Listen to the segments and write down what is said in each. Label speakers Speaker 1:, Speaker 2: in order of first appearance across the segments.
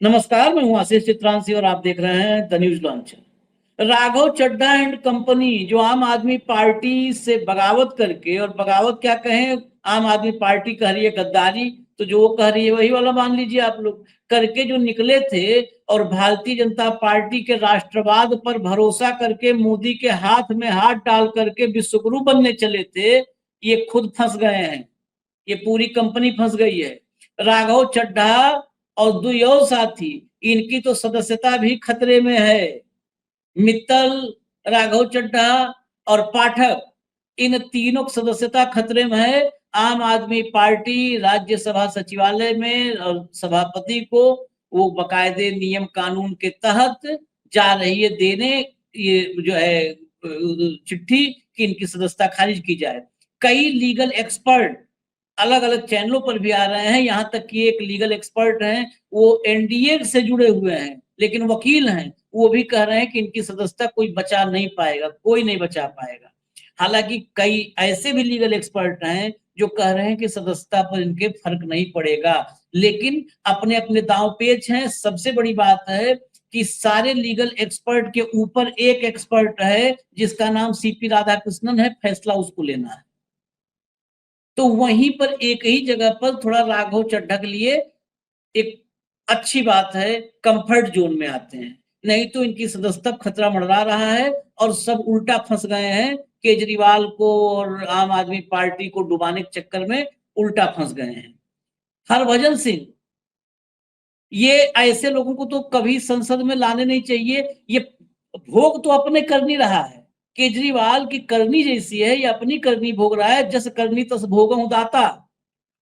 Speaker 1: नमस्कार, मैं हूं आशीष चित्रांशी और आप देख रहे हैं the news launcher. Raghav Chadha and company जो आम आदमी पार्टी से बगावत करके, और बगावत क्या कहें, आम आदमी पार्टी कह रही है गद्दारी, तो जो वो कह रही है वही वाला मान लीजिए आप लोग, करके जो निकले थे और भारतीय जनता पार्टी के राष्ट्रवाद पर भरोसा करके मोदी के हाथ में हाथ डाल करके विश्वगुरु बनने चले थे, ये खुद फंस गए हैं। ये पूरी कंपनी फंस गई है। राघव चड्ढा और दुई और साथी, इनकी तो सदस्यता भी खतरे में है। मित्तल, राघव चड्ढा और पाठक, इन तीनों की सदस्यता खतरे में है। आम आदमी पार्टी राज्यसभा सचिवालय में और सभापति को वो बकायदे नियम कानून के तहत जा रही है देने, ये जो है चिट्ठी कि इनकी सदस्यता खारिज की जाए। कई लीगल एक्सपर्ट अलग अलग चैनलों पर भी आ रहे हैं, यहां तक कि एक लीगल एक्सपर्ट हैं, वो एनडीए से जुड़े हुए हैं लेकिन वकील हैं, वो भी कह रहे हैं कि इनकी सदस्यता कोई बचा नहीं पाएगा, कोई नहीं बचा पाएगा। हालांकि कई ऐसे भी लीगल एक्सपर्ट हैं जो कह रहे हैं कि सदस्यता पर इनके फर्क नहीं पड़ेगा, लेकिन अपने अपने दांव पेच हैं। सबसे बड़ी बात है कि सारे लीगल एक्सपर्ट के ऊपर एक एक्सपर्ट है जिसका नाम सीपी राधाकृष्णन है, फैसला उसको लेना है। तो वहीं पर एक ही जगह पर थोड़ा राघव चड्ढा के लिए एक अच्छी बात है, कंफर्ट जोन में आते हैं, नहीं तो इनकी सदस्यता खतरा मंडरा रहा है और सब उल्टा फंस गए हैं। केजरीवाल को और आम आदमी पार्टी को डुबाने के चक्कर में उल्टा फंस गए हैं। हरभजन सिंह, ये ऐसे लोगों को तो कभी संसद में लाने नहीं चाहिए। ये भोग तो अपने कर नहीं रहा है, केजरीवाल की करनी जैसी है, ये अपनी करनी भोग रहा है। जस करनी तस भोगहु दाता,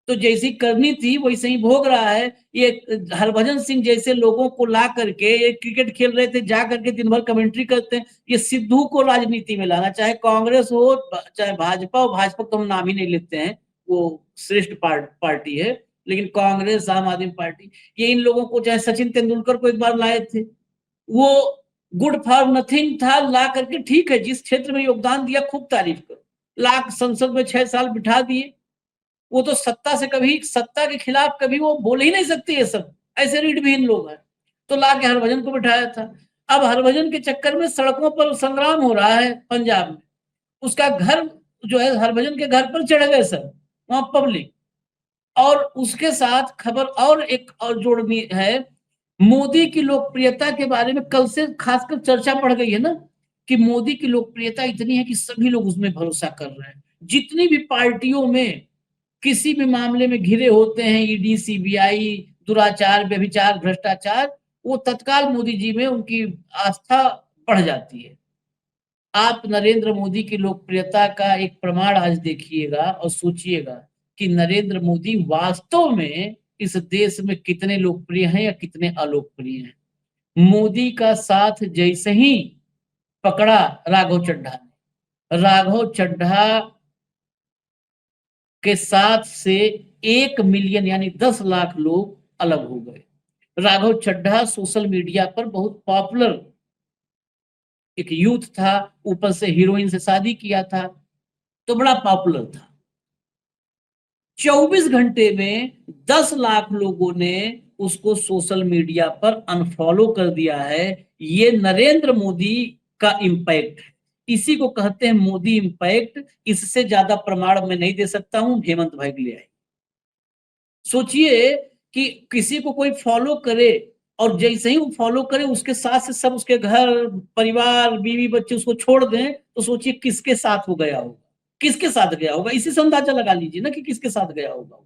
Speaker 1: तो जैसी करनी थी वैसे ही भोग रहा है। ये हरभजन सिंह जैसे लोगों को ला करके, ये क्रिकेट खेल रहे थे, जा करके दिन भर कमेंट्री करते हैं। ये सिद्धू को राजनीति में लाना, चाहे कांग्रेस हो चाहे भाजपा हो, भाजपा तो हम नाम ही नहीं लेते हैं, वो श्रेष्ठ पार्टी है, लेकिन कांग्रेस, आम आदमी पार्टी, ये इन लोगों को, चाहे सचिन तेंदुलकर को एक बार लाए थे, वो गुड फॉर नथिंग था, ला करके ठीक है, जिस क्षेत्र में योगदान दिया खूब तारीफ करो, लाख संसद में 6 साल बिठा दिए। वो तो सत्ता से कभी, सत्ता के खिलाफ कभी वो बोल ही नहीं सकते, ये सब ऐसे रीढ़विहीन लोग हैं, तो ला के हरभजन को बिठाया था। अब हरभजन के चक्कर में सड़कों पर संग्राम हो रहा है पंजाब में। उसका घर जो है, हरभजन के घर पर चढ़ गए सब वहां पब्लिक। और उसके साथ खबर और एक और जोड़नी है, मोदी की लोकप्रियता के बारे में कल से खासकर चर्चा बढ़ गई है ना, कि मोदी की लोकप्रियता इतनी है कि सभी लोग उसमें भरोसा कर रहे हैं। जितनी भी पार्टियों में किसी भी मामले में घिरे होते हैं, ईडी, सीबीआई, दुराचार, व्यभिचार, भ्रष्टाचार, वो तत्काल मोदी जी में उनकी आस्था बढ़ जाती है। आप नरेंद्र मोदी की लोकप्रियता का एक प्रमाण आज देखिएगा और सोचिएगा कि नरेंद्र मोदी वास्तव में इस देश में कितने लोकप्रिय हैं या कितने अलोकप्रिय हैं। मोदी का साथ जैसे ही पकड़ा राघव चड्ढा ने, राघव चड्ढा के साथ से 1 मिलियन यानी 10 लाख लोग अलग हो गए। राघव चड्ढा सोशल मीडिया पर बहुत पॉपुलर एक यूथ था, ऊपर से हीरोइन से शादी किया था, तो बड़ा पॉपुलर था। 24 घंटे में 10 लाख लोगों ने उसको सोशल मीडिया पर अनफॉलो कर दिया है। ये नरेंद्र मोदी का इंपैक्ट है, इसी को कहते हैं मोदी इंपैक्ट। इससे ज्यादा प्रमाण मैं नहीं दे सकता हूं, हेमंत भाई ले आए। सोचिए कि किसी को कोई फॉलो करे और जैसे ही वो फॉलो करे उसके साथ से सब उसके घर परिवार बीवी बच्चे उसको छोड़ दें, तो सोचिए किसके साथ वो गया होगा, किसके साथ गया होगा, इसी से अंदाजा लगा लीजिए ना कि किसके साथ गया होगा।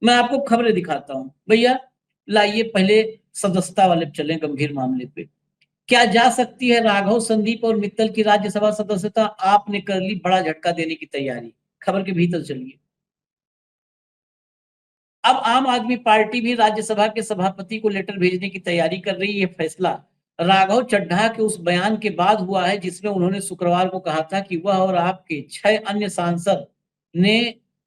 Speaker 1: मैं आपको खबरें दिखाता हूं भैया, लाइए पहले सदस्यता वाले चले गंभीर मामले पे। क्या जा सकती है राघव, संदीप और मित्तल की राज्यसभा सदस्यता? आपने कर ली बड़ा झटका देने की तैयारी, खबर के भीतर चलिए। अब आम आदमी पार्टी भी राज्यसभा के सभापति को लेटर भेजने की तैयारी कर रही है। फैसला राघव चड्ढा के उस बयान के बाद हुआ है जिसमें उन्होंने शुक्रवार को कहा था कि वह और आपके 6 अन्य सांसद ने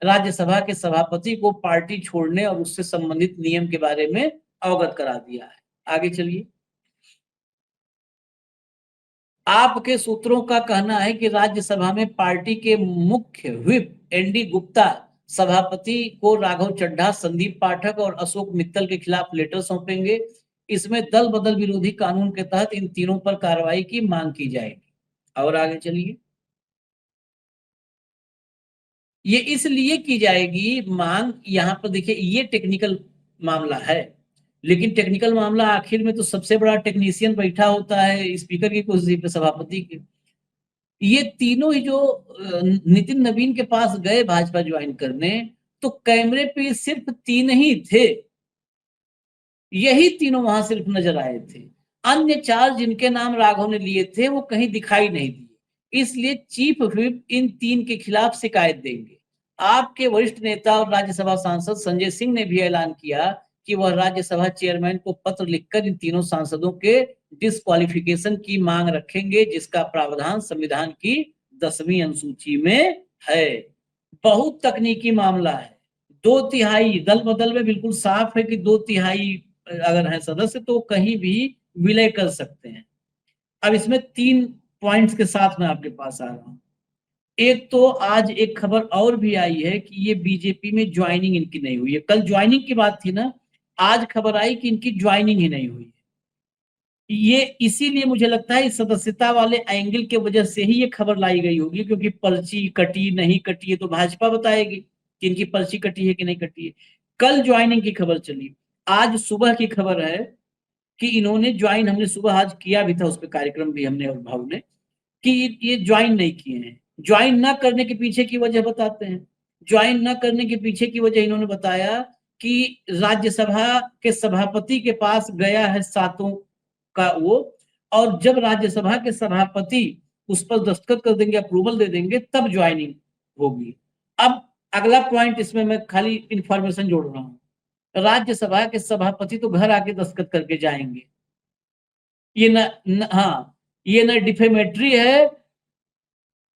Speaker 1: राज्यसभा के सभापति को पार्टी छोड़ने और उससे संबंधित नियम के बारे में अवगत करा दिया है। आगे चलिए। आपके सूत्रों का कहना है कि राज्यसभा में पार्टी के मुख्य व्हिप एनडी गुप्ता सभापति को राघव चड्ढा, संदीप पाठक और अशोक मित्तल के खिलाफ लेटर सौंपेंगे। इसमें दल बदल विरोधी कानून के तहत इन तीनों पर कार्रवाई की मांग की जाएगी। और आगे चलिए। ये इसलिए की जाएगी मांग, यहां पर देखिए ये टेक्निकल मामला है, लेकिन टेक्निकल मामला आखिर में तो सबसे बड़ा टेक्नीशियन बैठा होता है स्पीकर की कुर्सी पे, सभापति की। ये तीनों ही जो नितिन नवीन के पास गए भाजपा ज्वाइन करने, तो कैमरे पे सिर्फ 3 ही थे, यही तीनों वहां सिर्फ नजर आए थे। अन्य 4 जिनके नाम राघव ने लिए थे वो कहीं दिखाई नहीं दिए। इसलिए चीफ व्हिप इन 3 के खिलाफ शिकायत देंगे। आपके वरिष्ठ नेता और राज्यसभा सांसद संजय सिंह ने भी ऐलान किया कि वह राज्यसभा चेयरमैन को पत्र लिखकर इन तीनों सांसदों के डिस्क्वालिफिकेशन की मांग रखेंगे, जिसका प्रावधान संविधान की 10वीं अनुसूची में है। बहुत तकनीकी मामला है। 2/3 दल बदल में बिल्कुल साफ है कि 2/3 अगर है सदस्य तो कहीं भी विलय कर सकते हैं। अब इसमें 3 पॉइंट्स के साथ मैं आपके पास आ रहा हूं। एक तो आज एक खबर और भी आई है कि ये बीजेपी में ज्वाइनिंग इनकी नहीं हुई है। कल ज्वाइनिंग की बात थी ना, आज खबर आई कि इनकी ज्वाइनिंग ही नहीं हुई है। ये इसीलिए मुझे लगता है इस सदस्यता वाले एंगल के वजह से ही ये खबर लाई गई होगी, क्योंकि पर्ची कटी नहीं कटी है तो भाजपा बताएगी कि इनकी पर्ची कटी है कि नहीं कटी है। कल ज्वाइनिंग की खबर चली, आज सुबह की खबर है कि इन्होंने ज्वाइन, हमने सुबह आज किया भी था उस पर कार्यक्रम भी हमने और भाव ने, कि ये ज्वाइन नहीं किए हैं। ज्वाइन ना करने के पीछे की वजह बताते हैं। ज्वाइन ना करने के पीछे की वजह इन्होंने बताया कि राज्यसभा के सभापति के पास गया है 7 का वो, और जब राज्यसभा के सभापति उस पर दस्तखत कर देंगे, अप्रूवल दे देंगे, तब ज्वाइनिंग होगी। अब अगला पॉइंट इसमें मैं खाली इंफॉर्मेशन जोड़ रहा हूं। राज्यसभा के सभापति तो घर आके दस्तखत करके जाएंगे। ये हाँ, ये ना डिफेमेटरी है,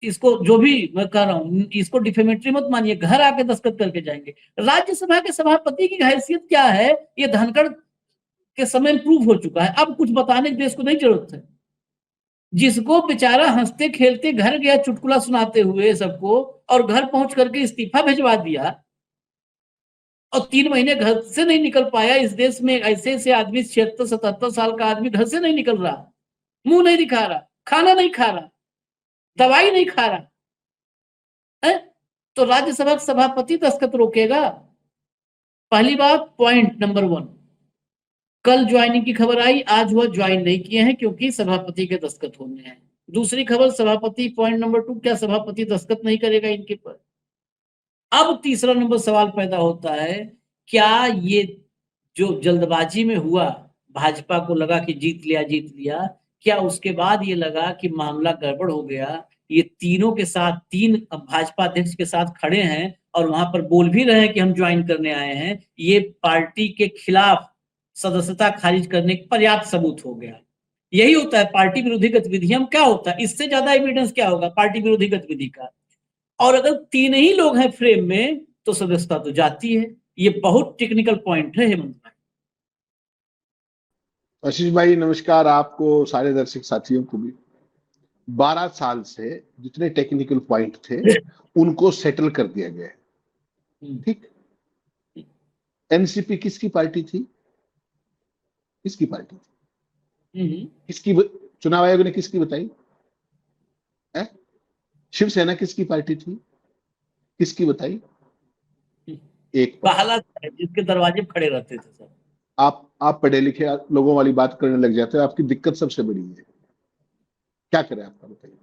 Speaker 1: इसको जो भी मैं कह रहा हूं इसको डिफेमेटरी मत मानिए, घर आके दस्तखत करके जाएंगे। राज्यसभा के सभापति की हैसियत क्या है, ये धनखड़ के समय में प्रूव हो चुका है। अब कुछ बताने की देश को नहीं जरूरत है। जिसको बेचारा हंसते खेलते घर गया चुटकुला सुनाते हुए सबको, और घर पहुंच करके इस्तीफा भिजवा दिया, और 3 महीने घर से नहीं निकल पाया। इस देश में ऐसे ऐसे आदमी 76-77 साल का आदमी घर से नहीं निकल रहा, मुंह नहीं दिखा रहा, खाना नहीं खा रहा, दवाई नहीं खा रहा है, तो राज्यसभा सभापति दस्तखत रोकेगा? पहली बात, पॉइंट नंबर 1, कल ज्वाइनिंग की खबर आई, आज वह ज्वाइन नहीं किए हैं क्योंकि सभापति के दस्तखत होने हैं। दूसरी खबर सभापति, पॉइंट नंबर 2, क्या सभापति दस्तखत नहीं करेगा इनके पर? अब तीसरा नंबर सवाल पैदा होता है, क्या ये जो जल्दबाजी में हुआ, भाजपा को लगा कि जीत लिया, क्या उसके बाद ये लगा कि मामला गड़बड़ हो गया, ये तीनों के साथ 3 भाजपा अध्यक्ष के साथ खड़े हैं और वहां पर बोल भी रहे हैं कि हम ज्वाइन करने आए हैं, ये पार्टी के खिलाफ सदस्यता खारिज करने का पर्याप्त सबूत हो गया? यही होता है पार्टी विरोधी गतिविधियां। क्या होता है, इससे ज्यादा एविडेंस क्या होगा पार्टी विरोधी गतिविधि का? और अगर 3 ही लोग हैं फ्रेम में तो सदस्यता तो जाती है। ये बहुत टेक्निकल पॉइंट है हेमंत भाई।
Speaker 2: आशीष भाई नमस्कार, आपको सारे दर्शक साथियों को भी। 12 साल से जितने टेक्निकल पॉइंट थे उनको सेटल कर दिया गया है। ठीक, एनसीपी किसकी पार्टी थी? किसकी पार्टी थी? किसकी चुनाव आयोग ने किसकी बताई है? शिवसेना किसकी पार्टी थी? किसकी बताई? एक
Speaker 1: पहला जिसके दरवाजे खड़े रहते थे सब।
Speaker 2: आप पढ़े लिखे लोगों वाली बात करने लग जाते हो, आपकी दिक्कत सबसे बड़ी है। क्या करें आपका बताइए?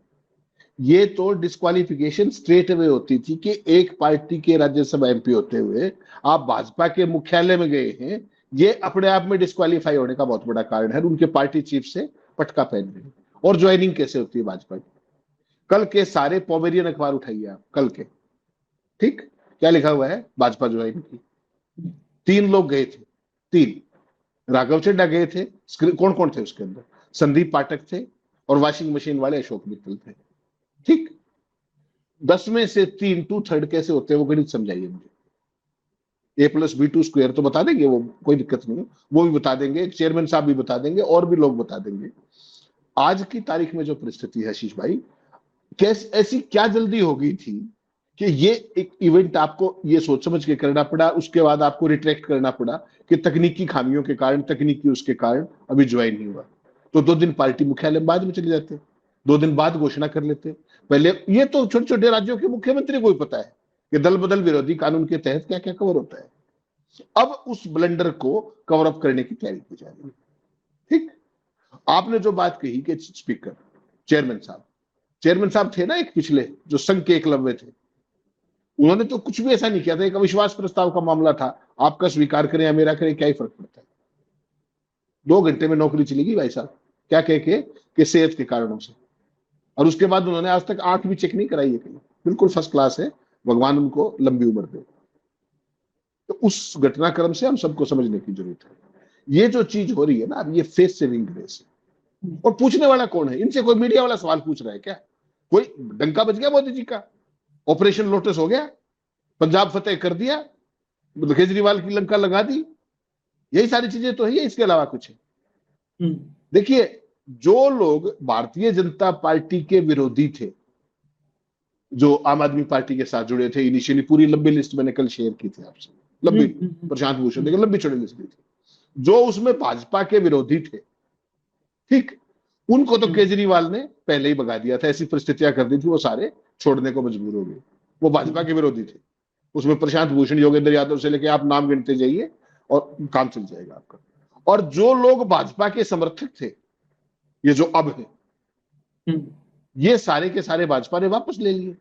Speaker 2: ये तो डिस्क्वालिफिकेशन स्ट्रेट अवे होती थी कि एक पार्टी के राज्यसभा एमपी होते हुए आप भाजपा के मुख्यालय में गए हैं, ये अपने आप में डिस्क्वालीफाई होने का बहुत बड़ा कारण है। उनके पार्टी चीफ से पटका पहन रहे। और ज्वाइनिंग कैसे होती है भाजपा की? कल के सारे पॉमेरियन अखबार उठाइए आप, कल के, ठीक, क्या लिखा हुआ है? भाजपा ज्वाइन की। 3 लोग गए थे, 3। राघव चड्ढा गए थे, कौन कौन थे उसके अंदर? संदीप पाठक थे और वॉशिंग मशीन वाले अशोक मित्तल थे। ठीक, 10 में से 3 2/3 कैसे होते हैं वो गणित समझाइए मुझे। A+B² तो बता देंगे वो, कोई दिक्कत नहीं है, वो भी बता देंगे, चेयरमैन साहब भी बता देंगे, और भी लोग बता देंगे। आज की तारीख में जो परिस्थिति है आशीष भाई, कैसे ऐसी क्या जल्दी हो गई थी कि ये एक इवेंट आपको ये सोच समझ के करना पड़ा, उसके बाद आपको रिट्रैक्ट करना पड़ा कि तकनीकी खामियों के कारण, तकनीकी उसके कारण अभी ज्वाइन नहीं हुआ। तो 2 दिन पार्टी मुख्यालय बाद में चले जाते, 2 दिन बाद घोषणा कर लेते। पहले ये तो छोटे छोटे राज्यों के मुख्यमंत्री को ही पता है कि दल बदल विरोधी कानून के तहत क्या क्या कवर होता है। अब उस ब्लंडर को कवर अप करने की तैयारी की जा रही है। ठीक, आपने जो बात कही कि स्पीकर चेयरमैन साहब थे ना एक पिछले, जो संघ के एकलव्य थे, उन्होंने तो कुछ भी ऐसा नहीं किया था। एक अविश्वास प्रस्ताव का मामला था, आपका स्वीकार करें या मेरा करें, क्या ही फर्क पड़ता है। 2 घंटे में नौकरी चली गई भाई साहब, क्या कह के कि सेहत के कारणों से। और उसके बाद उन्होंने आज तक आंख भी चेक नहीं कराई है कहीं, बिल्कुल फर्स्ट क्लास है, भगवान उनको लंबी उम्र दे। तो उस घटनाक्रम से हम सबको समझने की जरूरत है। ये जो चीज हो रही है ना, अब ये फेस सेविंग ग्रेस है। और पूछने वाला कौन है? इनसे कोई मीडिया वाला सवाल पूछ रहा है क्या? कोई डंका बज गया मोदी जी का? ऑपरेशन लोटस हो गया, पंजाब फतेह कर दिया, केजरीवाल की लंका लगा दी, यही सारी चीजें तो है, इसके अलावा कुछ है? देखिए, जो लोग भारतीय जनता पार्टी के विरोधी थे, जो आम आदमी पार्टी के साथ जुड़े थे इनिशियली, पूरी लंबी लिस्ट मैंने कल शेयर की थी आपसे, लंबी, प्रशांत भूषण देखिए लंबी चौड़ी लिस्ट थी, जो उसमें भाजपा के विरोधी थे, ठीक, उनको तो केजरीवाल ने पहले ही भगा दिया था। ऐसी परिस्थितियां कर दी थी, वो सारे छोड़ने को मजबूर हो गए। वो भाजपा के विरोधी थे, उसमें प्रशांत भूषण, योगेंद्र यादव से लेके आप नाम गिनते जाइए और काम चल जाएगा आपका। और जो लोग भाजपा के समर्थक थे, ये जो अब है, ये सारे के सारे भाजपा ने वापस ले लिए।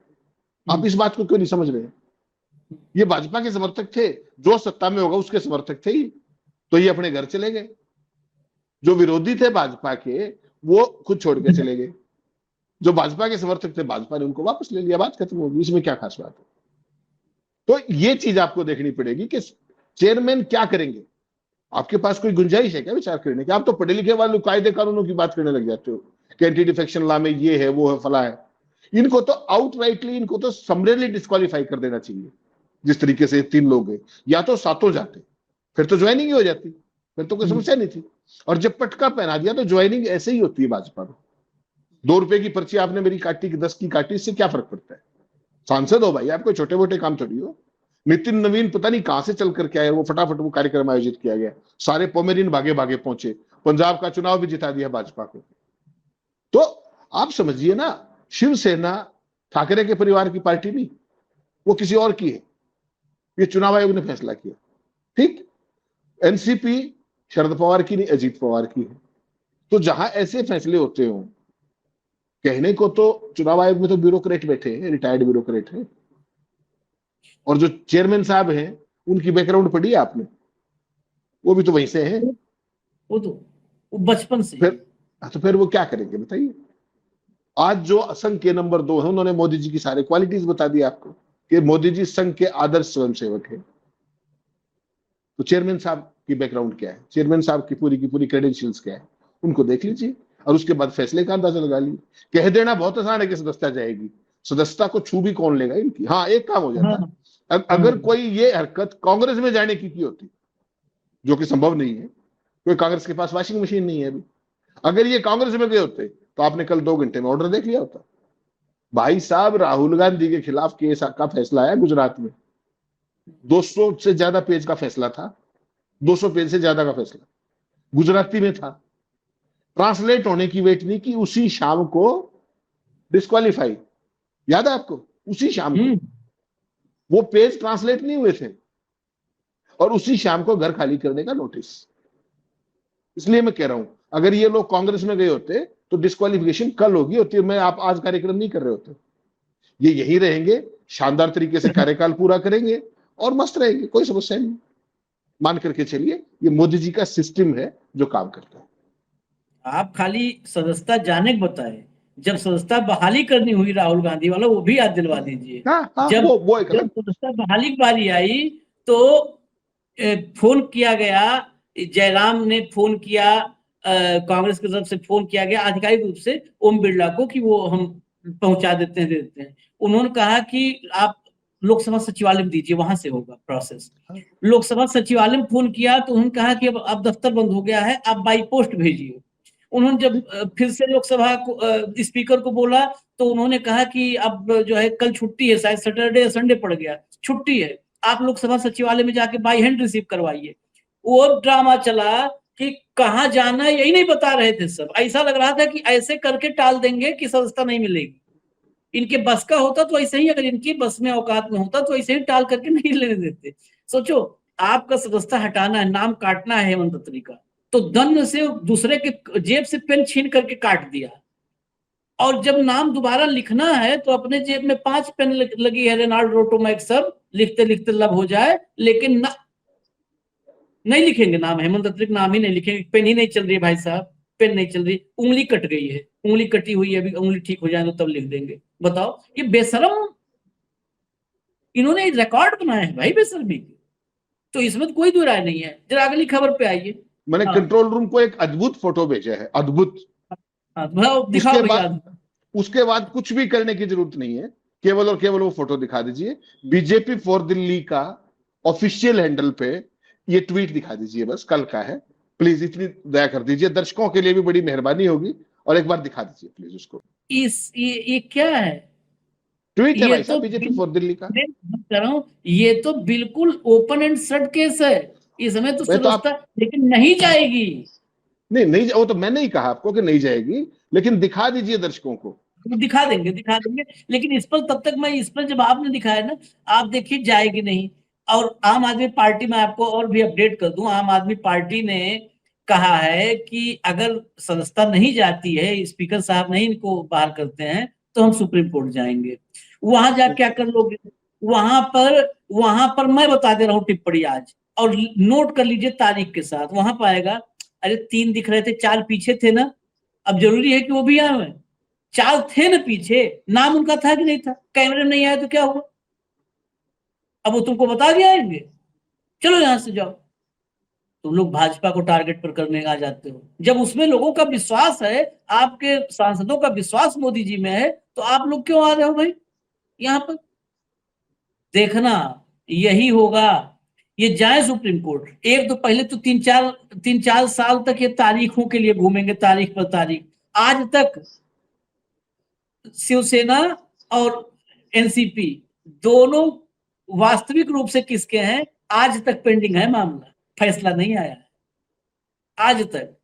Speaker 2: आप इस बात को क्यों नहीं समझ रहे? ये भाजपा के समर्थक थे, जो सत्ता में होगा उसके समर्थक थे ही, तो ये अपने घर चले गए। जो विरोधी थे भाजपा के, वो खुद छोड़ के चले गए। जो भाजपा के समर्थक थे, भाजपा ने उनको वापस ले लिया, बात खत्म होगी। इसमें क्या खास बात है? तो ये चीज आपको देखनी पड़ेगी कि चेयरमैन क्या करेंगे। आपके पास कोई गुंजाइश है क्या विचार करने की? आप तो पढ़े लिखे वाले कायदे कानूनों की बात करने लग जाते हो कि एंटी डिफेक्शन लॉ में ये है, वो है, फला है। इनको तो आउटराइटली, इनको तो समरेली डिस्क्वालीफाई कर देना चाहिए। जिस तरीके से 3 लोग गए, या तो सातों जाते, फिर तो ज्वाइनिंग ही हो जाती, फिर तो कोई समस्या नहीं थी। और जब पटका पहना दिया तो ज्वाइनिंग ऐसे ही होती है भाजपा में। 2 रुपए की पर्ची आपने मेरी काटी कि 10 की काटी, इससे क्या फर्क पड़ता है? सांसद हो भाई, आपको छोटे मोटे काम थोड़ी हो। नितिन नवीन पता नहीं कहां से चल करके आए, वो फटाफट वो कार्यक्रम आयोजित किया गया, सारे पोमेरियन भागे भागे पहुंचे, पंजाब का चुनाव भी जिता दिया भाजपा को। तो आप समझिए ना, शिवसेना ठाकरे के परिवार की पार्टी नहीं, वो किसी और की है। ये चुनाव आयोग ने फैसला किया, ठीक। एनसीपी शरद पवार की नहीं, अजीत पवार की है। तो जहां ऐसे फैसले होते हो, कहने को तो चुनाव आयोग में तो ब्यूरोक्रेट बैठे हैं, रिटायर्ड ब्यूरोक्रेट हैं। और जो चेयरमैन साहब हैं, उनकी बैकग्राउंड पढ़ी है आपने? वो भी तो वहीं से हैं।
Speaker 1: वो बचपन से।
Speaker 2: फिर वो क्या करेंगे बताइए? आज जो संघ के नंबर 2 है, उन्होंने मोदी जी की सारे क्वालिटीज बता दी आपको कि मोदी जी संघ के आदर्श स्वयंसेवक है। तो चेयरमैन साहब की बैकग्राउंड क्या है, चेयरमैन साहब की पूरी क्रेडेंशियल्स क्या है, उनको देख लीजिए और उसके बाद फैसले का अंदाजा लगा लीजिए। कह देना बहुत आसान है कि सदस्यता जाएगी, सदस्यता को छू भी कौन लेगा इनकी। हाँ, एक काम हो जाता, अगर कोई ये हरकत कांग्रेस में जाने की होती, जो कि संभव नहीं है, कोई कांग्रेस के पास वॉशिंग मशीन नहीं है अभी, अगर ये कांग्रेस में गए होते तो आपने कल 2 घंटे में ऑर्डर देख लिया होता। भाई साहब, राहुल गांधी के खिलाफ केस का फैसला आया गुजरात में, 200 से ज्यादा पेज का फैसला था, 200 पेज से ज्यादा का फैसला गुजराती में था। ट्रांसलेट होने की वेट नहीं की, उसी शाम को डिस्क्वालीफाई। याद है आपको? उसी शाम को वो पेज ट्रांसलेट नहीं हुए थे और उसी शाम को घर खाली करने का नोटिस। इसलिए मैं कह रहा हूं, अगर ये लोग कांग्रेस में गए होते तो डिस्क्वालिफिकेशन कल होगी होती, मैं आप आज कार्यक्रम नहीं कर रहे होते। ये यही रहेंगे, शानदार तरीके से कार्यकाल पूरा करेंगे और मस्त रहेंगे, कोई समस्या नहीं। मान करके चलिए, ये मोदी जी का सिस्टम है जो काम करता है।
Speaker 1: आप खाली सदस्यता जाने को बताए, जब सदस्यता बहाली करनी हुई राहुल गांधी वाला, वो भी याद दिलवा दीजिए। जब सदस्यता बहाली की बारी आई तो फोन किया गया, जयराम ने फोन किया, कांग्रेस की तरफ से फोन किया गया आधिकारिक रूप से ओम बिरला को कि वो हम पहुंचा देते हैं, दे देते हैं। उन्होंने कहा कि आप लोकसभा सचिवालय में दीजिए, वहां से होगा प्रोसेस। लोकसभा सचिवालय में फोन किया तो उन्होंने कहा कि अब दफ्तर बंद हो गया है, आप बाई पोस्ट भेजिए। उन्होंने जब फिर से लोकसभा को स्पीकर को बोला तो उन्होंने कहा कि अब जो है कल छुट्टी है, शायद सैटरडे या संडे पड़ गया, छुट्टी है, आप लोकसभा सचिवालय में जाके बाई हैंड रिसीव करवाइए। वो ड्रामा चला कि कहाँ जाना है यही नहीं बता रहे थे सब। ऐसा लग रहा था कि ऐसे करके टाल देंगे कि सदस्यता नहीं मिलेगी। इनके बस का होता तो ऐसे ही, अगर इनकी बस में औकात में होता तो ऐसे ही टाल करके नहीं लेने देते। सोचो, आपका सदस्यता हटाना है, नाम काटना है हेमंत खत्री का, तो दंड से दूसरे के जेब से पेन छीन करके काट दिया। और जब नाम दोबारा लिखना है तो अपने जेब में 5 पेन लगी है, रेनाल्ड रोटोमैक सब, लिखते लिखते लब हो जाए, लेकिन नहीं लिखेंगे नाम, हेमंत खत्री नाम ही नहीं लिखेंगे। पेन ही नहीं चल रही है भाई साहब, पेन नहीं चल रही, उंगली कट गई है, उंगली कटी हुई है, अभी उंगली ठीक हो जाए तो तब लिख देंगे। बताओ, ये बेशरम इन्होंने रिकॉर्ड बनाया है भाई बेशर्मी की। तो इसमें तो कोई दो राय नहीं है। जरा अगली खबर पे आइए।
Speaker 2: मैंने
Speaker 1: हाँ
Speaker 2: कंट्रोल रूम को एक अद्भुत फोटो भेजा है, अद्भुत।
Speaker 1: हाँ, दिखाओ
Speaker 2: उसके
Speaker 1: भैया।
Speaker 2: बाद उसके बाद कुछ भी करने की जरूरत नहीं है, केवल और केवल वो फोटो दिखा दीजिए। बीजेपी फॉर दिल्ली का ऑफिशियल हैंडल पे ये ट्वीट दिखा दीजिए, बस कल का है, प्लीज इतनी दया कर दीजिए, दर्शकों के लिए भी बड़ी मेहरबानी होगी, और एक बार दिखा दीजिए प्लीज उसको।
Speaker 1: ये क्या है?
Speaker 2: ट्वीट है
Speaker 1: ये
Speaker 2: भाई
Speaker 1: तो
Speaker 2: साहब बीजेपी फॉर दिल्ली का।
Speaker 1: मैं कह रहा हूं, ये तो बिल्कुल ओपन एंड शट केस है। इसमें तो
Speaker 2: मैं तो आप
Speaker 1: सदस्यता लेकिन नहीं जाएगी।
Speaker 2: नहीं नहीं, वो तो मैंने ही कहा आपको कि नहीं जाएगी, लेकिन दिखा दीजिए दर्शकों को।
Speaker 1: दिखा देंगे, दिखा देंगे, लेकिन इस पर तब तक मैं इस पर जब आपने दिखाया ना, आप देखिए जाएगी नहीं। और आम आदमी पार्टी में आपको और भी अपडेट कर दूं, आम आदमी पार्टी ने कहा है कि अगर सदस्यता नहीं जाती है, स्पीकर साहब नहीं इनको बाहर करते हैं, तो हम सुप्रीम कोर्ट जाएंगे। वहां जा क्या कर लोगे? वहां पर मैं बता दे रहा हूं टिप्पणी आज, और नोट कर लीजिए तारीख के साथ। वहां पाएगा, अरे 3 दिख रहे थे, 4 पीछे थे ना, अब जरूरी है कि वो भी आए? 4 थे ना पीछे, नाम उनका था कि नहीं था? कैमरे में नहीं आया तो क्या हुआ? अब वो तुमको बता दिया आएंगे, चलो यहां से जाओ। तुम लोग भाजपा को टारगेट पर करने आ जाते हो, जब उसमें लोगों का विश्वास है, आपके सांसदों का विश्वास मोदी जी में है, तो आप लोग क्यों आ रहे हो भाई यहाँ पर? देखना यही होगा। ये जाए सुप्रीम कोर्ट, एक तो पहले तो 3-4 साल तक ये तारीखों के लिए घूमेंगे, तारीख पर तारीख। आज तक शिवसेना और एनसीपी दोनों वास्तविक रूप से किसके हैं, आज तक पेंडिंग है मामला, फैसला नहीं आया है आज तक।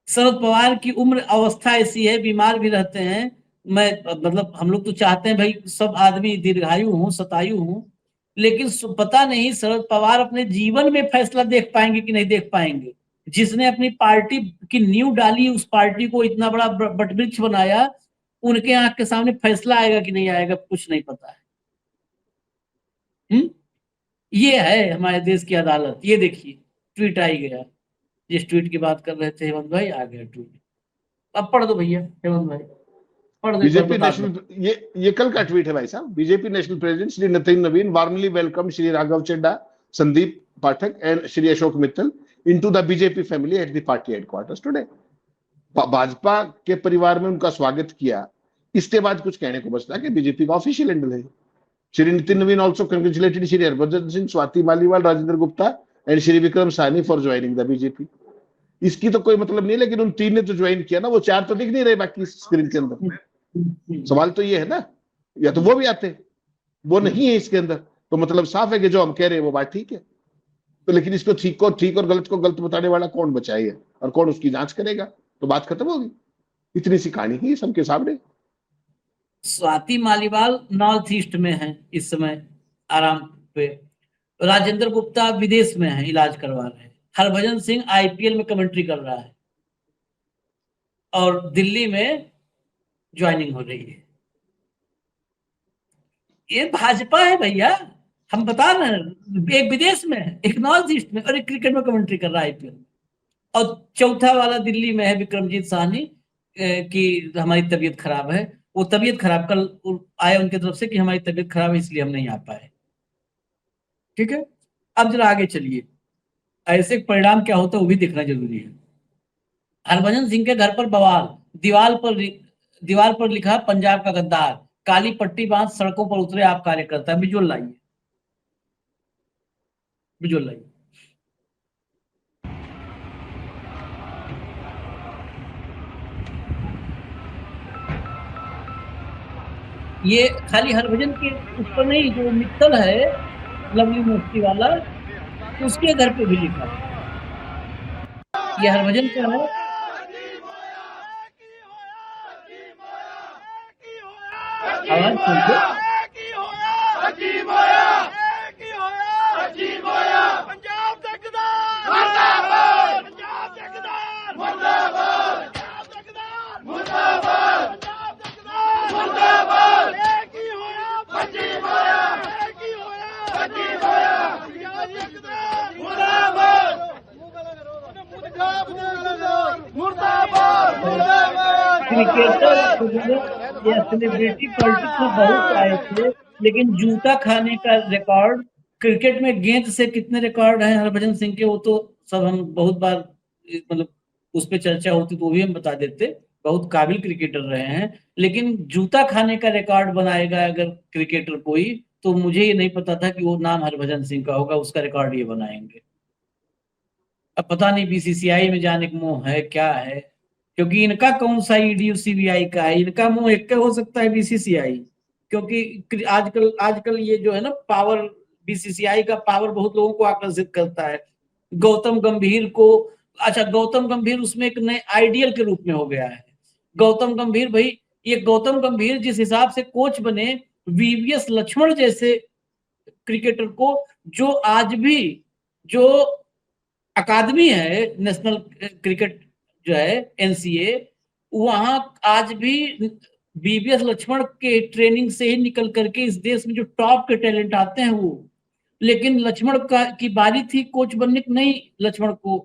Speaker 1: शरद पवार की उम्र अवस्था ऐसी है, बीमार भी रहते हैं। मैं मतलब हम लोग तो चाहते हैं भाई सब आदमी दीर्घायु हो, शतायु हो, लेकिन पता नहीं शरद पवार अपने जीवन में फैसला देख पाएंगे कि नहीं देख पाएंगे। जिसने अपनी पार्टी की नींव डाली, उस पार्टी को इतना बड़ा बटवृक्ष बनाया, उनके आंख के सामने फैसला आएगा कि नहीं आएगा कुछ नहीं पता है। ये है हमारे देश की अदालत। ये देखिए ट्वीट आई गया, जिस ट्वीट की बात कर रहे थे हेमंत भाई, आ गया ट्वीट। अब पढ़ दो भैया हेमंत भाई, पढ़ दो एक बार,
Speaker 2: बीजेपी
Speaker 1: बता दो।
Speaker 2: नेशनल, ये कल का ट्वीट है भाई साहब। BJP national president Shri Nitin नवीन warmly welcome Shri Raghav Chadha, Sandeep Pathak and Shri Ashok Mittal into the BJP family at the party headquarters today. Bhajpa के परिवार में उनका स्वागत किया। इसके बाद कुछ कहने को बचता कि बीजेपी का ऑफिशियल हैंडल है। श्री नितिन नवीन also congratulated Shri Harbhajan Singh, Swati Maliwal, Rajendra Gupta and Shri Vikram Sahney for joining the BJP. इसकी तो कोई मतलब नहीं है, लेकिन उन 3 ने तो ज्वाइन किया ना, वो 4 तो दिख नहीं रहे बाकी स्क्रीन के अंदर। सवाल तो ये है ना, या तो वो भी आते, वो नहीं है इसके अंदर, तो मतलब साफ है कि जो हम कह रहे हैं वो बात ठीक है। तो लेकिन इसको ठीक और गलत को गलत बताने वाला कौन बचा है, और कौन उसकी जांच करेगा? तो बात खत्म होगी। इतनी सी कहानी है सबके सामने।
Speaker 1: स्वाति मालीवाल नॉर्थ ईस्ट में है इस समय आराम पे, राजेंद्र गुप्ता विदेश में है, इलाज करवा रहे हैं, हरभजन सिंह आईपीएल में कमेंट्री कर रहा है, और दिल्ली में ज्वाइनिंग हो रही है। ये भाजपा है भैया, हम बता रहे हैं। एक विदेश में है, एक नॉर्थ ईस्ट में, और एक क्रिकेट में कमेंट्री कर रहा है आईपीएल। और चौथा वाला दिल्ली में है विक्रमजीत साहनी की हमारी तबीयत खराब है। वो तबीयत खराब कल आए उनकी तरफ से कि हमारी तबीयत खराब है इसलिए हम नहीं आ पाए। ठीक है, अब जरा आगे चलिए, ऐसे परिणाम क्या होता है वो भी देखना जरूरी है। हरभजन सिंह के घर पर बवाल, दीवार पर लिखा पंजाब का गद्दार, काली पट्टी बांध सड़कों पर उतरे आप कार्यकर्ता। विजुअल लाइए, विजुअल लाइए। ये खाली हरभजन के उस पर नहीं, जो मित्तल है लवली मूर्ति वाला, उसके घर पे भी लिखा है। ये हरभजन का है। आवाज सुनिए। क्रिकेटर या सेलिब्रिटी पॉलिटिक्स में बहुत आए थे, लेकिन जूता खाने का रिकॉर्ड, क्रिकेट में गेंद से कितने रिकॉर्ड हैं हरभजन सिंह के, वो तो सब हम बहुत बार मतलब उस पर चर्चा होती तो वो भी हम बता देते। बहुत काबिल क्रिकेटर रहे हैं, लेकिन जूता खाने का रिकॉर्ड बनाएगा अगर क्रिकेटर कोई, तो मुझे ये नहीं पता था कि वो नाम हरभजन सिंह का होगा, उसका रिकॉर्ड ये बनाएंगे। अब पता नहीं बीसीसीआई में जाने का मोह है क्या है, क्योंकि इनका कौन सा ईडी सीबीआई का है, इनका मुंह एक का हो सकता है बीसीसीआई, क्योंकि आजकल आजकल ये जो है ना पावर, बीसीसीआई का पावर बहुत लोगों को आकर्षित करता है। गौतम गंभीर को, अच्छा गौतम गंभीर उसमें एक नए आइडियल के रूप में हो गया है। गौतम गंभीर भाई, ये गौतम गंभीर जिस हिसाब से कोच बने, वीवीएस लक्ष्मण जैसे क्रिकेटर को, जो आज भी जो अकादमी है नेशनल क्रिकेट जो है एनसीए, वहां आज भी बीवीएस लक्ष्मण के ट्रेनिंग से ही निकल करके इस देश में जो टॉप के टैलेंट आते हैं वो, लेकिन लक्ष्मण का की बारी थी कोच बनने की, नहीं लक्ष्मण को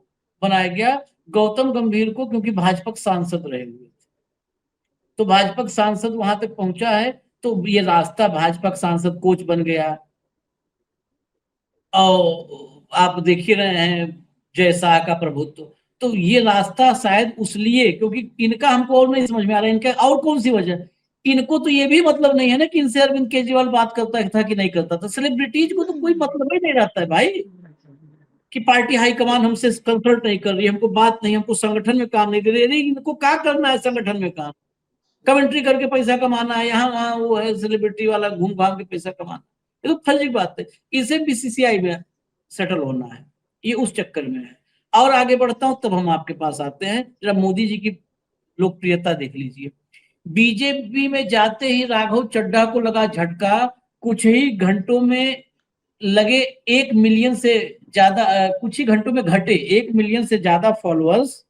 Speaker 1: बनाया गया, गौतम गंभीर को, क्योंकि भाजपा सांसद रहे हुए थे, तो भाजपा सांसद वहां तक पहुंचा है, तो ये रास्ता भाजपा सांसद कोच बन गया। और आप देख ही रहे हैं जय शाह का प्रभुत्व, तो ये रास्ता शायद उस लिए, क्योंकि इनका हमको और नहीं समझ में आ रहा है, इनका और कौन सी वजह, इनको तो ये भी मतलब नहीं है ना कि इनसे अरविंद केजरीवाल बात करता था कि नहीं करता था, सेलिब्रिटीज को तो कोई मतलब ही नहीं रहता है भाई, कि पार्टी हाईकमान हमसे कंसल्ट नहीं कर रही, हमको बात नहीं, हमको संगठन में काम नहीं दे रही, इनको क्या करना है संगठन में काम, कमेंट्री करके पैसा कमाना है, यहाँ वहां वो है सेलिब्रिटी वाला घूम घाम के पैसा कमाना, ये तो फर्जी बात है। इसे बीसीसीआई में सेटल होना है, ये उस चक्कर में है। और आगे बढ़ता हूं तब हम आपके पास आते हैं, जरा मोदी जी की लोकप्रियता देख लीजिए। बीजेपी में जाते ही राघव चड्ढा को लगा झटका, कुछ ही घंटों में लगे 1 मिलियन से ज्यादा, कुछ ही घंटों में घटे 1 मिलियन से ज्यादा फॉलोअर्स,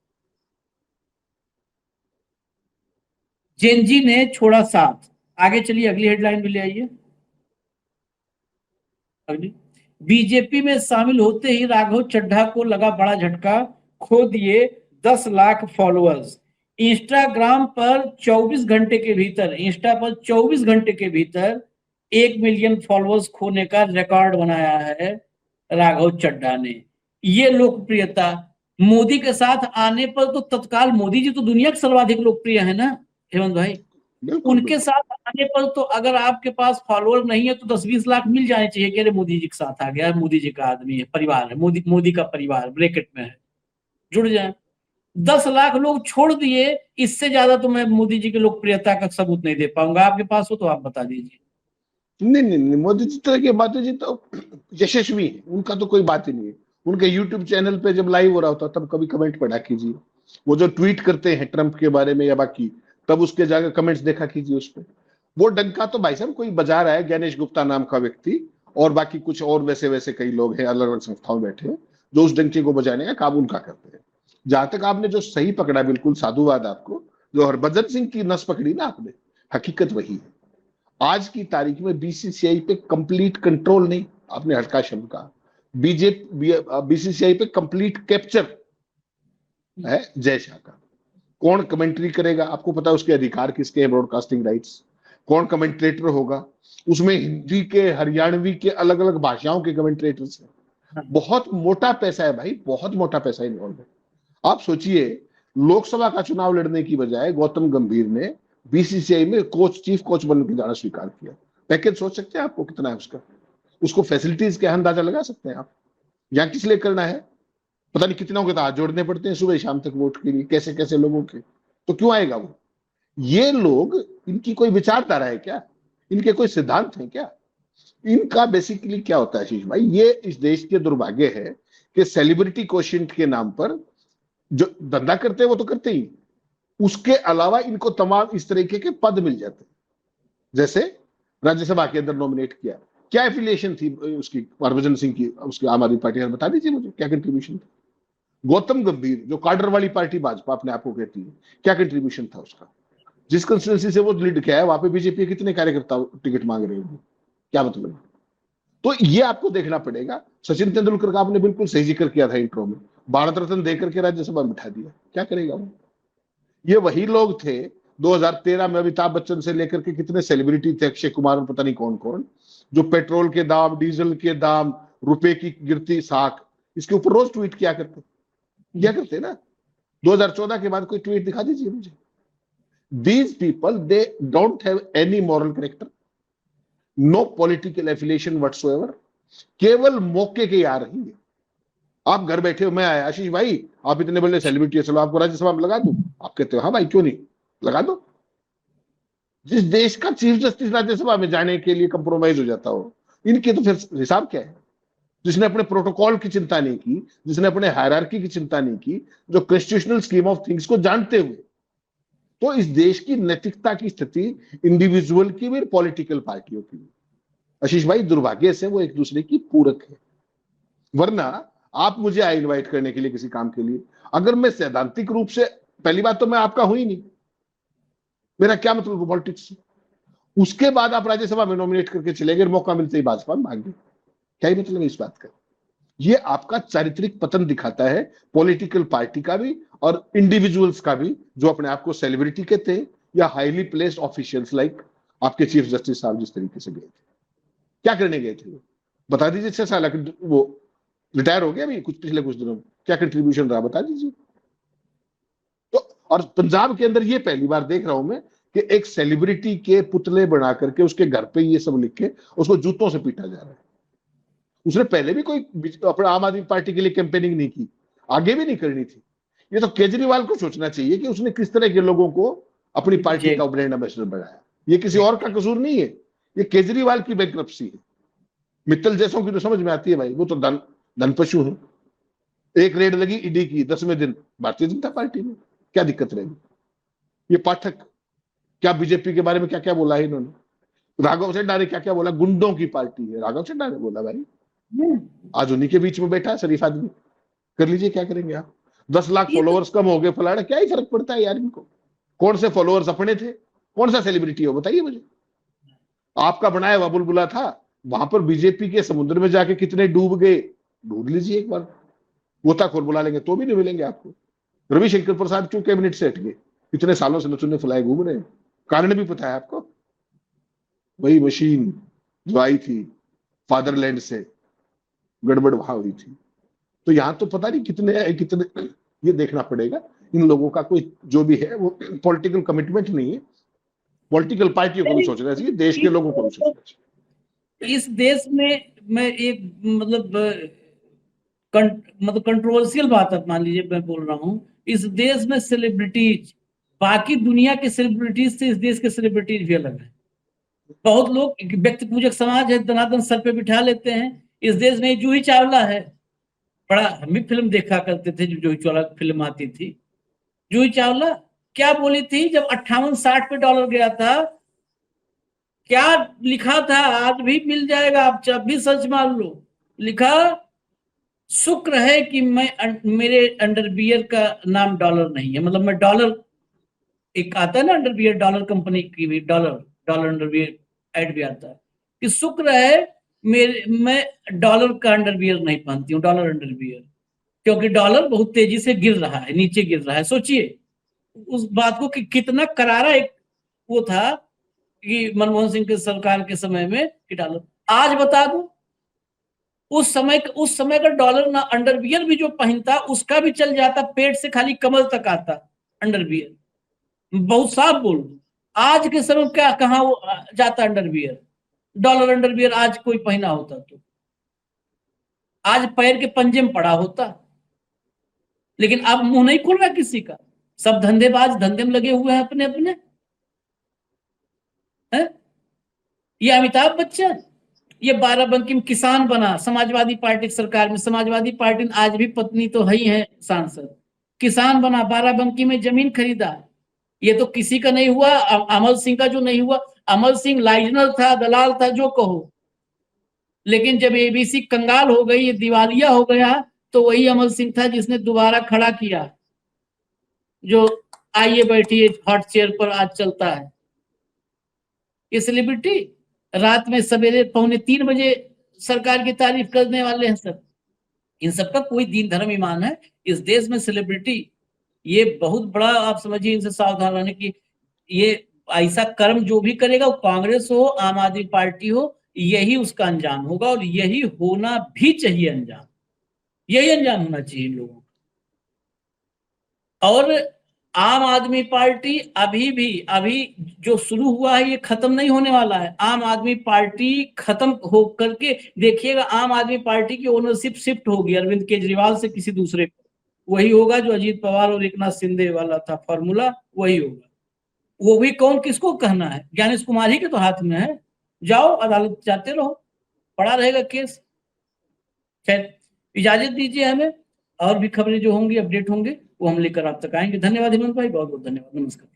Speaker 1: जेनजी ने छोड़ा साथ। आगे चलिए अगली हेडलाइन भी ले आइए। अगली, बीजेपी में शामिल होते ही राघव चड्ढा को लगा बड़ा झटका, खो दिए 10 लाख फॉलोअर्स। इंस्टाग्राम पर 24 घंटे के भीतर, इंस्टा पर 24 घंटे के भीतर 1 मिलियन फॉलोअर्स खोने का रिकॉर्ड बनाया है राघव चड्ढा ने। ये लोकप्रियता मोदी के साथ आने पर तो तत्काल, मोदी जी तो दुनिया के सर्वाधिक लोकप्रिय है ना हेमंत भाई,
Speaker 2: बिल्कुल
Speaker 1: उनके
Speaker 2: बिल्कुल।
Speaker 1: साथ आने पर तो अगर आपके पास फॉलोअर नहीं है तो 10-20 लाख मिल जाने चाहिए कि अरे मोदी जी के साथ आ गया, मोदी जी का आदमी है, परिवार है, मोदी मोदी का परिवार ब्रैकेट में है, जुड़ जाए। 10 लाख लोग छोड़ दिए, इससे ज्यादा तो मैं मोदी जी की लोकप्रियता का सबूत नहीं दे पाऊंगा, आपके पास हो तो आप बता दीजिए।
Speaker 2: नहीं नहीं नहीं, मोदी जी तरह की बातें जी तो यशस्वी है, उनका तो कोई बात ही नहीं है। उनके यूट्यूब चैनल पे जब लाइव हो रहा होता तब कभी कमेंट पढ़ा कीजिए, वो जो ट्वीट करते हैं ट्रंप के बारे में या बाकी, तब उसके जाकर कमेंट्स देखा कीजिए उस पर। वो डंका तो भाई साहब कोई बजा रहा है, ज्ञानेश गुप्ता नाम का व्यक्ति, और बाकी कुछ और वैसे वैसे कई लोग हैं अलग अलग संस्थाओं में बैठे हैं जो उस डंके को बजाने का काम उनका करते हैं। जहां तक आपने जो सही पकड़ा, बिल्कुल साधुवाद आपको, जो हरभजन सिंह की नस पकड़ी ना आपने, हकीकत वही है। आज की तारीख में बीसीसीआई पे कंप्लीट कंट्रोल नहीं, आपने हल्का शब्द कहा, बीजेपी बीसीसीआई पे कंप्लीट कैप्चर है जय शाह का। कौन कमेंट्री करेगा, आपको पता है उसके अधिकार किसके हैं, ब्रॉडकास्टिंग राइट्स, कौन कमेंट्रेटर होगा उसमें, हिंदी के हरियाणवी के अलग अलग भाषाओं के कमेंट्रेटर्स हैं। बहुत मोटा पैसा है भाई, बहुत मोटा पैसा इन्वॉल्व है। आप सोचिए, लोकसभा का चुनाव लड़ने की बजाय गौतम गंभीर ने बीसीसीआई में कोच, चीफ कोच बनने की जाना स्वीकार किया। पैकेज सोच सकते हैं आपको कितना है उसका, उसको फैसिलिटीज क्या अंदाजा लगा सकते हैं आप, यहाँ किस लिए करना है, पता नहीं कितनों के तो हाथ जोड़ने पड़ते हैं सुबह शाम तक वोट के लिए, कैसे कैसे लोगों के, तो क्यों आएगा वो। ये लोग, इनकी कोई विचारधारा है क्या, इनके कोई सिद्धांत हैं क्या? इनका बेसिकली क्या होता है आशीष भाई, ये इस देश के दुर्भाग्य है कि सेलिब्रिटी कोशिएंट के नाम पर जो धंधा करते हैं वो तो करते ही, उसके अलावा इनको तमाम इस तरीके के पद मिल जाते हैं। जैसे राज्यसभा के अंदर नॉमिनेट किया, क्या एफिलिएशन थी उसकी, हरभजन सिंह की, उसकी आम आदमी पार्टी, बता दीजिए मुझे क्या कंट्रीब्यूशन था। गौतम गंभीर जो काडर वाली पार्टी भाजपा अपने आप को कहती है, क्या कंट्रीब्यूशन था उसका? जिस कंस्टिट्यूंसी से वो लीड किया है वहां पे बीजेपी के कितने कार्यकर्ता टिकट मांग रहे होंगे, क्या मतलब? तो ये आपको देखना पड़ेगा। सचिन तेंदुलकर का आपने बिल्कुल सही जिक्र किया था इंट्रो में, भारत रत्न देकर के राज्यसभा में बिठा दिया, क्या करेगा वो? ये वही लोग थे 2013 में अमिताभ बच्चन से लेकर के कितने सेलिब्रिटी थे, अक्षय कुमार और पता नहीं कौन कौन, जो पेट्रोल के दाम, डीजल के दाम, रुपए की गिरती साख, इसके ऊपर रोज ट्वीट किया करते ना। 2014 के बाद कोई ट्वीट दिखा दीजिए मुझे। These people they don't have any moral character, no political affiliation whatsoever, केवल मौके के आ रही है। आप घर बैठे हो, मैं आया, आशीष भाई आप इतने बड़े सेलिब्रिटी है, चलो आपको राज्यसभा में लगा दूं, आप कहते हो हाँ भाई क्यों नहीं, लगा दो। जिस देश का चीफ जस्टिस राज्यसभा में जाने के लिए कंप्रोमाइज हो जाता हो, इनके तो फिर हिसाब क्या है? जिसने अपने प्रोटोकॉल की चिंता नहीं की, जिसने अपने हायरार्की की चिंता नहीं की, जो कॉन्स्टिट्यूशनल स्कीम ऑफ थिंग्स को जानते हुए, तो इस देश की नैतिकता की स्थिति इंडिविजुअल की भी, पॉलिटिकल पार्टियों की भी, आशीष भाई दुर्भाग्य से वो एक दूसरे की पूरक है। वरना आप मुझे आए इनवाइट करने के लिए किसी काम के लिए, अगर मैं सैद्धांतिक रूप से, पहली बात तो मैं आपका हूं ही नहीं, मेरा क्या मतलब पॉलिटिक्स से। उसके बाद आप राज्यसभा में नॉमिनेट करके चले गए, मौका मिलते ही भाजपा में भाग गए, क्या ही मतलब है इस बात का? ये आपका चारित्रिक पतन दिखाता है, पॉलिटिकल पार्टी का भी और इंडिविजुअल्स का भी, जो अपने आप को सेलिब्रिटी कहते हैं या हाईली प्लेस्ड ऑफिशियल्स लाइक आपके चीफ जस्टिस साहब जिस तरीके से गए थे। क्या करने गए थे वो, बता दीजिए। 6 साल वो रिटायर हो गया अभी पिछले कुछ दिनों में, क्या कंट्रीब्यूशन रहा बता दीजिए। तो और पंजाब के अंदर ये पहली बार देख रहा हूं मैं कि एक सेलिब्रिटी के पुतले बना करके उसके घर पे ये सब लिख के उसको जूतों से पीटा जा रहा है। उसने पहले भी कोई अपने आम आदमी पार्टी के लिए कैंपेनिंग नहीं की, आगे भी नहीं करनी थी। ये तो केजरीवाल को सोचना चाहिए कि उसने किस तरह के लोगों को अपनी पार्टी का ब्रांड एम्बेसडर बनाया। ये किसी और का कसूर नहीं है, ये केजरीवाल की बैंक्रप्सी है। मित्तल जैसों की तो समझ में आती है भाई, वो तो धन पशु है। एक रेड लगी ईडी की 10वें दिन भारतीय जनता पार्टी में, क्या दिक्कत रहेगी? ये पाठक क्या बीजेपी के बारे में क्या क्या बोला है इन्होंने, राघव चड्ढा ने क्या क्या बोला, गुंडों की पार्टी है, राघव चड्ढा ने बोला भाई। आज उन्हीं के बीच में बैठा है शरीफ आदमी, कर लीजिए क्या करेंगे आप। 10 लाख फॉलोअर्स कम हो गए फलाना, क्या ही फर्क पड़ता है यार इनको। कौन से फॉलोअर्स अपने थे, कौन सा सेलिब्रिटी हो बताइए मुझे। आपका बनाया हुआ बुलबुला था, वहां पर बीजेपी के समुद्र में जाके कितने डूब गए, ढूंढ लीजिए एक बार, गोताखोर बुला लेंगे तो भी नहीं मिलेंगे आपको। रविशंकर प्रसाद क्यों कैबिनेट से हट गए, इतने सालों से नचुने फुलाए घूम रहे हैं, कारण भी पता है आपको। वही मशीन जो आई थी फादरलैंड से, गड़बड़ वहां हुई थी। तो यहां तो पता नहीं कितने ये देखना पड़ेगा। इन लोगों का कोई जो भी है वो पॉलिटिकल कमिटमेंट नहीं है। पॉलिटिकल पार्टियों को भी सोचना चाहिए, देश के लोगों को भी सोचना चाहिए।
Speaker 1: इस देश में मैं एक मतलब कंट्रोवर्शियल बात आप मान लीजिए, मैं बोल रहा हूँ, इस देश में सेलिब्रिटीज बाकी दुनिया के सेलिब्रिटीज से इस देश के सेलिब्रिटीज भी अलग है। बहुत लोग व्यक्ति पूजक समाज है, दनादन सर पे बिठा लेते हैं। इस देश में जूही चावला है, बड़ा हम भी फिल्म देखा करते थे जब जूही चावला फिल्म आती थी। जूही चावला क्या बोली थी जब 58-60 पे डॉलर गया था, क्या लिखा था, आज भी मिल जाएगा, आप जब भी सर्च मार लो, लिखा शुक्र है कि मेरे अंडरवियर का नाम डॉलर नहीं है। मतलब मैं डॉलर, एक आता है ना अंडरवियर, डॉलर कंपनी की भी डॉलर अंडरवियर एड भी आता है, कि शुक्र है मैं डॉलर का अंडरवियर नहीं पहनती हूँ, डॉलर अंडरवियर, क्योंकि डॉलर बहुत तेजी से गिर रहा है, नीचे गिर रहा है। सोचिए उस बात को कि कितना करारा एक वो था कि मनमोहन सिंह के सरकार के समय में कि डॉलर, आज बता दो उस समय का डॉलर ना, अंडरवियर भी जो पहनता उसका भी चल जाता, पेट से खाली कमर तक आता अंडरवियर, बहुत साफ बोल दो। आज के समय क्या कहाँ वो जाता अंडरवियर, डॉलर अंडरवियर आज कोई पहना होता तो आज पैर के पंजे में पड़ा होता। लेकिन अब मुंह नहीं खुल रहा किसी का, सब धंधेबाज धंधे में लगे हुए हैं अपने अपने, है? ये अमिताभ बच्चन, ये बाराबंकी में किसान बना समाजवादी पार्टी की सरकार में, समाजवादी पार्टी आज भी पत्नी तो है ही है सांसद, किसान बना, बाराबंकी में जमीन खरीदा। ये तो किसी का नहीं हुआ, अमल सिंह का जो नहीं हुआ, अमल सिंह लाइजनर था, दलाल था, जो कहो, लेकिन जब एबीसी कंगाल हो गई, ये दिवालिया हो गया, तो वही अमल सिंह था जिसने दोबारा खड़ा किया, जो आइए बैठिए हॉट चेयर पर आज चलता है। ये सेलिब्रिटी रात में सवेरे 2:45 सरकार की तारीफ करने वाले हैं सब। इन सबका कोई दीन धर्म ईमान है इस देश में? सेलिब्रिटी ये बहुत बड़ा, आप समझिए, इनसे सावधान रहने की। ये ऐसा कर्म जो भी करेगा, वो कांग्रेस हो, आम आदमी पार्टी हो, यही उसका अंजाम होगा, और यही होना भी चाहिए अंजाम, यही अंजाम होना चाहिए इन लोगों का। और आम आदमी पार्टी अभी जो शुरू हुआ है ये खत्म नहीं होने वाला है। आम आदमी पार्टी खत्म हो करके देखिएगा, आम आदमी पार्टी की ओनरशिप शिफ्ट होगी अरविंद केजरीवाल से किसी दूसरे को। वही होगा जो अजीत पवार और एकनाथ शिंदे वाला था फॉर्मूला, वही होगा। वो भी कौन, किसको कहना है? ज्ञानेश कुमार ही के तो हाथ में है। जाओ अदालत जाते रहो, पड़ा रहेगा केस। खैर, इजाजत दीजिए हमें, और भी खबरें जो होंगी अपडेट होंगे वो हम लेकर आप तक आएंगे। धन्यवाद हेमंत भाई, बहुत बहुत धन्यवाद, नमस्कार।